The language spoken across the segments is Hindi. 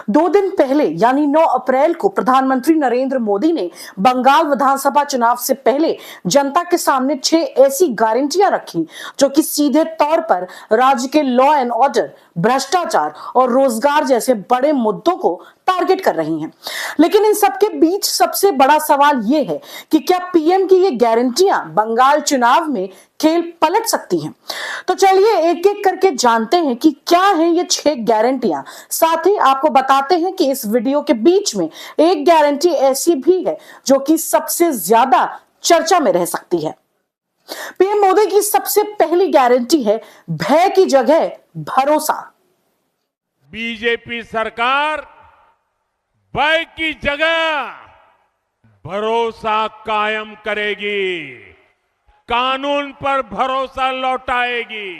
2 दिन पहले यानी 9 अप्रैल को प्रधानमंत्री नरेंद्र मोदी ने बंगाल विधानसभा चुनाव से पहले जनता के सामने 6 ऐसी गारंटियां रखी जो कि सीधे तौर पर राज्य के लॉ एंड ऑर्डर, भ्रष्टाचार और रोजगार जैसे बड़े मुद्दों को टारगेट कर रही हैं। लेकिन इन सबके बीच सबसे बड़ा सवाल यह है कि क्या पीएम की ये गारंटियां बंगाल चुनाव में खेल पलट सकती हैं? तो चलिए एक एक करके जानते हैं कि क्या है ये 6 गारंटियां। साथ ही आपको बताते हैं कि इस वीडियो के बीच में एक गारंटी ऐसी भी है जो कि सबसे ज्यादा चर्चा में रह सकती है। पीएम मोदी की सबसे पहली गारंटी है भय की जगह भरोसा। बीजेपी सरकार भय की जगह भरोसा कायम करेगी, कानून पर भरोसा लौटाएगी।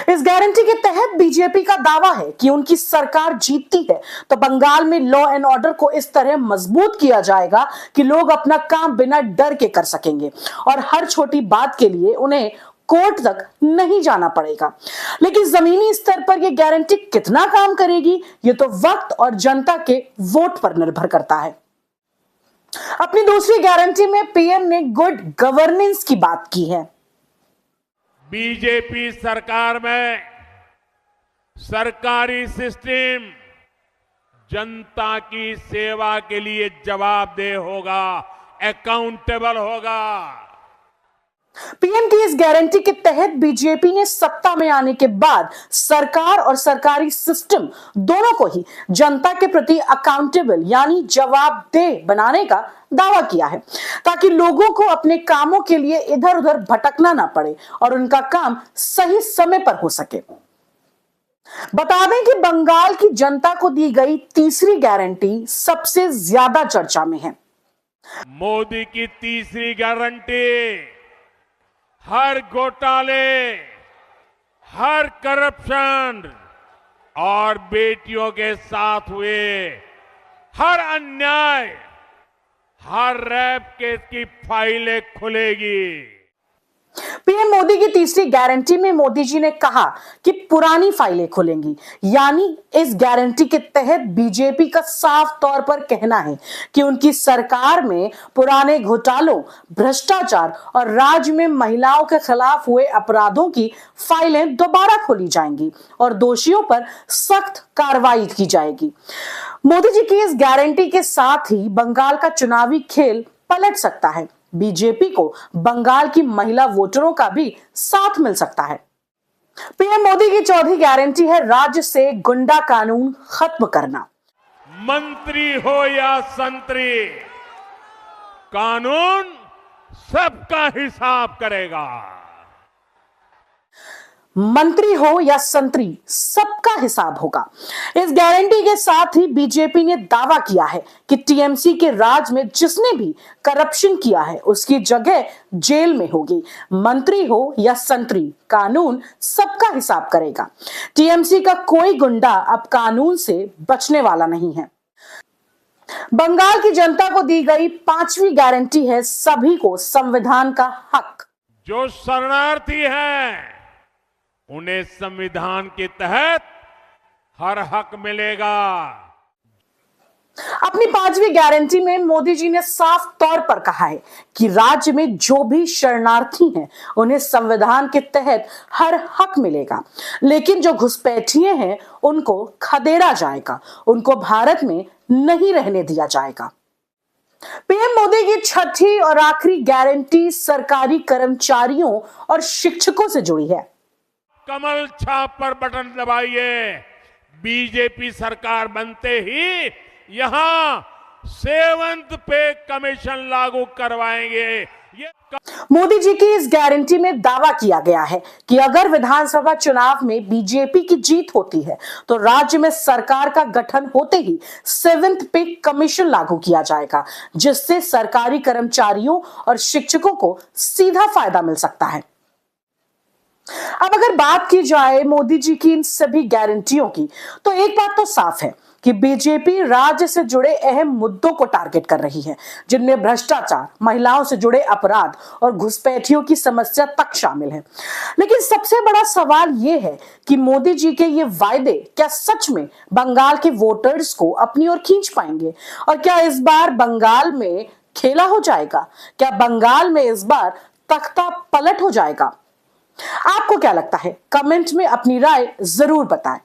इस गारंटी के तहत बीजेपी का दावा है कि उनकी सरकार जीतती है तो बंगाल में लॉ एंड ऑर्डर को इस तरह मजबूत किया जाएगा कि लोग अपना काम बिना डर के कर सकेंगे और हर छोटी बात के लिए उन्हें कोर्ट तक नहीं जाना पड़ेगा। लेकिन जमीनी स्तर पर यह गारंटी कितना काम करेगी, ये तो वक्त और जनता के वोट पर निर्भर करता है। अपनी दूसरी गारंटी में पीएम ने गुड गवर्नेंस की बात की है। बीजेपी सरकार में सरकारी सिस्टम जनता की सेवा के लिए जवाबदेह होगा, अकाउंटेबल होगा। पीएम की इस गारंटी के तहत बीजेपी ने सत्ता में आने के बाद सरकार और सरकारी सिस्टम दोनों को ही जनता के प्रति अकाउंटेबल यानी जवाबदेह बनाने का दावा किया है ताकि लोगों को अपने कामों के लिए इधर उधर भटकना ना पड़े और उनका काम सही समय पर हो सके। बता दें कि बंगाल की जनता को दी गई तीसरी गारंटी सबसे ज्यादा चर्चा में है। मोदी की तीसरी गारंटी हर घोटाले, हर करप्शन और बेटियों के साथ हुए हर अन्याय, हर रेप केस की फाइलें खुलेगी। पीएम मोदी की तीसरी गारंटी में मोदी जी ने कहा कि पुरानी फाइलें खुलेंगी, यानी इस गारंटी के तहत बीजेपी का साफ तौर पर कहना है कि उनकी सरकार में पुराने घोटालों, भ्रष्टाचार और राज्य में महिलाओं के खिलाफ हुए अपराधों की फाइलें दोबारा खोली जाएंगी और दोषियों पर सख्त कार्रवाई की जाएगी। मोदी जी की इस गारंटी के साथ ही बंगाल का चुनावी खेल पलट सकता है। बीजेपी को बंगाल की महिला वोटरों का भी साथ मिल सकता है। पीएम मोदी की चौथी गारंटी है राज्य से गुंडा कानून खत्म करना। मंत्री हो या संतरी, कानून सबका हिसाब करेगा। मंत्री हो या संतरी, सबका हिसाब होगा। इस गारंटी के साथ ही बीजेपी ने दावा किया है कि टीएमसी के राज में जिसने भी करप्शन किया है उसकी जगह जेल में होगी। मंत्री हो या संतरी, कानून सबका हिसाब करेगा। टीएमसी का कोई गुंडा अब कानून से बचने वाला नहीं है। बंगाल की जनता को दी गई 5वीं गारंटी है सभी को संविधान का हक। जो शरणार्थी हैं उन्हें संविधान के तहत हर हक मिलेगा। अपनी 5वीं गारंटी में मोदी जी ने साफ तौर पर कहा है कि राज्य में जो भी शरणार्थी हैं उन्हें संविधान के तहत हर हक मिलेगा, लेकिन जो घुसपैठिए हैं उनको खदेड़ा जाएगा, उनको भारत में नहीं रहने दिया जाएगा। पीएम मोदी की छठी और आखिरी गारंटी सरकारी कर्मचारियों और शिक्षकों से जुड़ी है। कमल छाप पर बटन दबाइए, बीजेपी सरकार बनते ही यहां 7th पे कमीशन लागू करवाएंगे। मोदी जी की इस गारंटी में दावा किया गया है कि अगर विधानसभा चुनाव में बीजेपी की जीत होती है तो राज्य में सरकार का गठन होते ही 7th पे कमीशन लागू किया जाएगा, जिससे सरकारी कर्मचारियों और शिक्षकों को सीधा फायदा मिल सकता है। अब अगर बात की जाए मोदी जी की इन सभी गारंटियों की, तो एक बात तो साफ है कि बीजेपी राज्य से जुड़े अहम मुद्दों को टारगेट कर रही है, जिनमें भ्रष्टाचार, महिलाओं से जुड़े अपराध और घुसपैठियों की समस्या तक शामिल है। लेकिन सबसे बड़ा सवाल यह है कि मोदी जी के ये वायदे क्या सच में बंगाल के वोटर्स को अपनी ओर खींच पाएंगे? और क्या इस बार बंगाल में खेला हो जाएगा? क्या बंगाल में इस बार तख्ता पलट हो जाएगा? आपको क्या लगता है? कमेंट में अपनी राय जरूर बताएं।